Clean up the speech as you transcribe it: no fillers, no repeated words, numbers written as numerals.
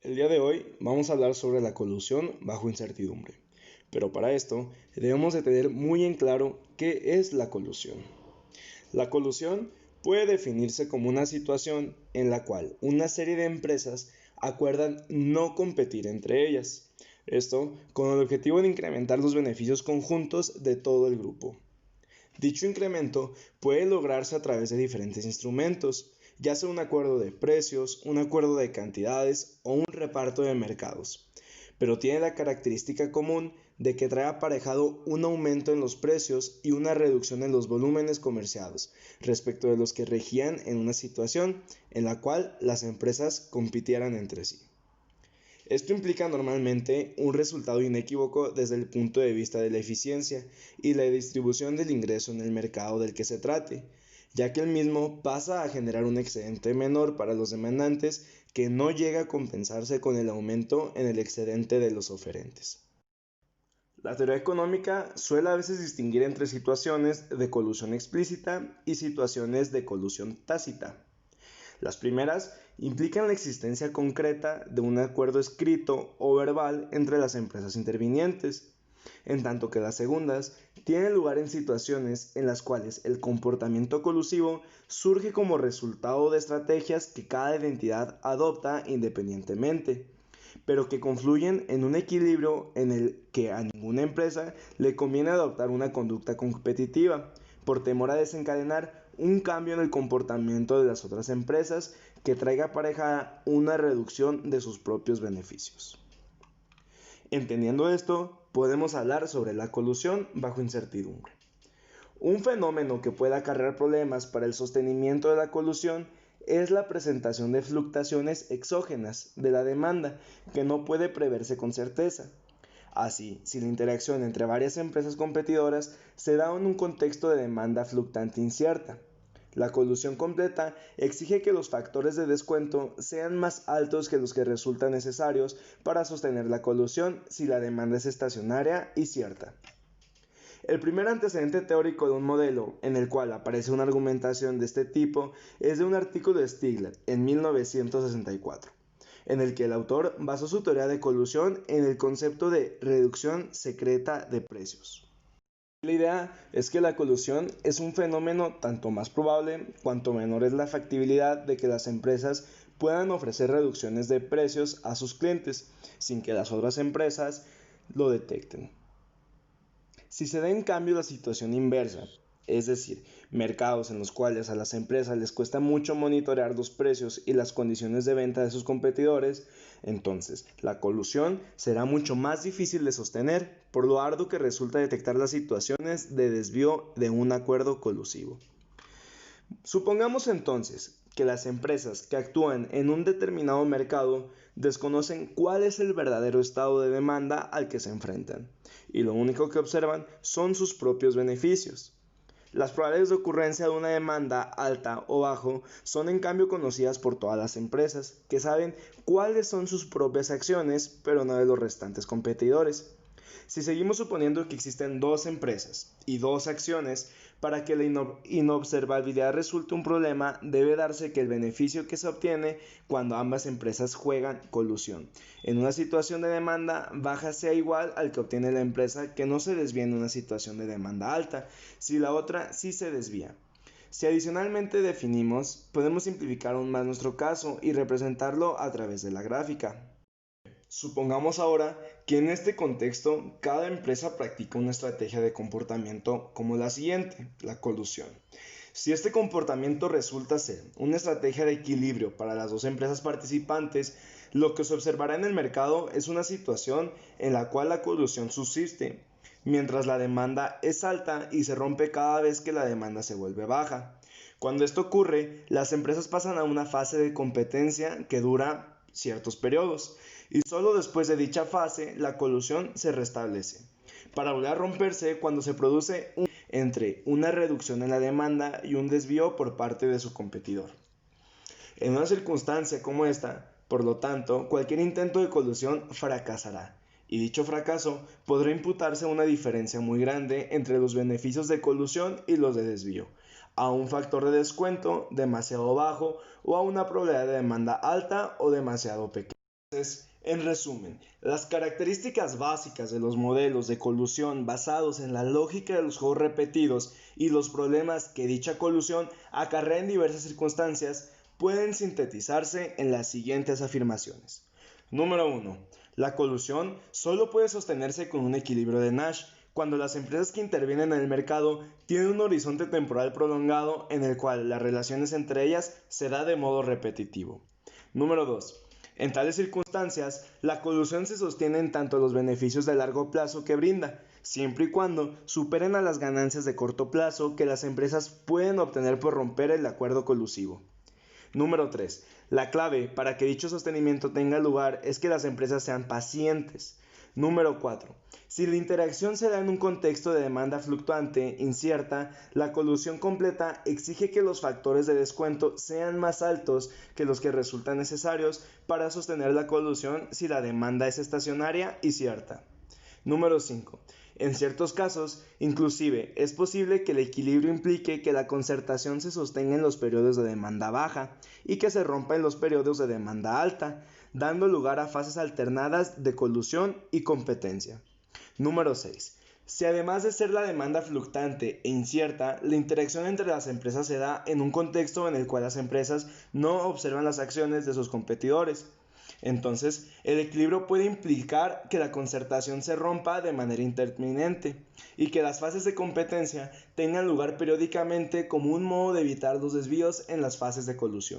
El día de hoy vamos a hablar sobre la colusión bajo incertidumbre, pero para esto debemos de tener muy en claro qué es la colusión. La colusión puede definirse como una situación en la cual una serie de empresas acuerdan no competir entre ellas, esto con el objetivo de incrementar los beneficios conjuntos de todo el grupo. Dicho incremento puede lograrse a través de diferentes instrumentos, ya sea un acuerdo de precios, un acuerdo de cantidades o un reparto de mercados, pero tiene la característica común de que trae aparejado un aumento en los precios y una reducción en los volúmenes comerciados respecto de los que regían en una situación en la cual las empresas compitieran entre sí. Esto implica normalmente un resultado inequívoco desde el punto de vista de la eficiencia y la distribución del ingreso en el mercado del que se trate, ya que el mismo pasa a generar un excedente menor para los demandantes que no llega a compensarse con el aumento en el excedente de los oferentes. La teoría económica suele a veces distinguir entre situaciones de colusión explícita y situaciones de colusión tácita. Las primeras implican la existencia concreta de un acuerdo escrito o verbal entre las empresas intervinientes, en tanto que las segundas tienen lugar en situaciones en las cuales el comportamiento colusivo surge como resultado de estrategias que cada identidad adopta independientemente, pero que confluyen en un equilibrio en el que a ninguna empresa le conviene adoptar una conducta competitiva, por temor a desencadenar un cambio en el comportamiento de las otras empresas que traiga aparejada una reducción de sus propios beneficios. Entendiendo esto, podemos hablar sobre la colusión bajo incertidumbre. Un fenómeno que puede acarrear problemas para el sostenimiento de la colusión es la presentación de fluctuaciones exógenas de la demanda que no puede preverse con certeza. Así, si la interacción entre varias empresas competidoras se da en un contexto de demanda fluctuante incierta, la colusión completa exige que los factores de descuento sean más altos que los que resultan necesarios para sostener la colusión si la demanda es estacionaria y cierta. El primer antecedente teórico de un modelo en el cual aparece una argumentación de este tipo es de un artículo de Stigler en 1964, en el que el autor basó su teoría de colusión en el concepto de reducción secreta de precios. La idea es que la colusión es un fenómeno tanto más probable cuanto menor es la factibilidad de que las empresas puedan ofrecer reducciones de precios a sus clientes sin que las otras empresas lo detecten. Si se da en cambio la situación inversa, es decir, mercados en los cuales a las empresas les cuesta mucho monitorear los precios y las condiciones de venta de sus competidores, entonces la colusión será mucho más difícil de sostener, por lo arduo que resulta detectar las situaciones de desvío de un acuerdo colusivo. Supongamos entonces que las empresas que actúan en un determinado mercado desconocen cuál es el verdadero estado de demanda al que se enfrentan, y lo único que observan son sus propios beneficios. Las probabilidades de ocurrencia de una demanda alta o bajo son en cambio conocidas por todas las empresas, que saben cuáles son sus propias acciones, pero no de los restantes competidores. Si seguimos suponiendo que existen dos empresas y dos acciones, para que la inobservabilidad resulte un problema, debe darse que el beneficio que se obtiene cuando ambas empresas juegan colusión en una situación de demanda baja sea igual al que obtiene la empresa que no se desvía en una situación de demanda alta, si la otra sí se desvía. Si adicionalmente definimos, podemos simplificar aún más nuestro caso y representarlo a través de la gráfica. Supongamos ahora que en este contexto cada empresa practica una estrategia de comportamiento como la siguiente, la colusión. Si este comportamiento resulta ser una estrategia de equilibrio para las dos empresas participantes, lo que se observará en el mercado es una situación en la cual la colusión subsiste, mientras la demanda es alta y se rompe cada vez que la demanda se vuelve baja. Cuando esto ocurre, las empresas pasan a una fase de competencia que dura ciertos periodos, y solo después de dicha fase la colusión se restablece, para volver a romperse cuando se produce entre una reducción en la demanda y un desvío por parte de su competidor. En una circunstancia como esta, por lo tanto, cualquier intento de colusión fracasará, y dicho fracaso podrá imputarse a una diferencia muy grande entre los beneficios de colusión y los de desvío, a un factor de descuento demasiado bajo o a una probabilidad de demanda alta o demasiado pequeña. En resumen, las características básicas de los modelos de colusión basados en la lógica de los juegos repetidos y los problemas que dicha colusión acarrea en diversas circunstancias pueden sintetizarse en las siguientes afirmaciones. Número 1. La colusión solo puede sostenerse con un equilibrio de Nash cuando las empresas que intervienen en el mercado tienen un horizonte temporal prolongado en el cual las relaciones entre ellas se da de modo repetitivo. Número 2. En tales circunstancias, la colusión se sostiene en tanto los beneficios de largo plazo que brinda, siempre y cuando superen a las ganancias de corto plazo que las empresas pueden obtener por romper el acuerdo colusivo. Número 3. La clave para que dicho sostenimiento tenga lugar es que las empresas sean pacientes. Número 4. Si la interacción se da en un contexto de demanda fluctuante, incierta, la colusión completa exige que los factores de descuento sean más altos que los que resultan necesarios para sostener la colusión si la demanda es estacionaria y cierta. Número 5. En ciertos casos, inclusive, es posible que el equilibrio implique que la concertación se sostenga en los periodos de demanda baja y que se rompa en los periodos de demanda alta, dando lugar a fases alternadas de colusión y competencia. Número 6. Si además de ser la demanda fluctuante e incierta, la interacción entre las empresas se da en un contexto en el cual las empresas no observan las acciones de sus competidores, entonces, el equilibrio puede implicar que la concertación se rompa de manera interminente y que las fases de competencia tengan lugar periódicamente como un modo de evitar los desvíos en las fases de colusión.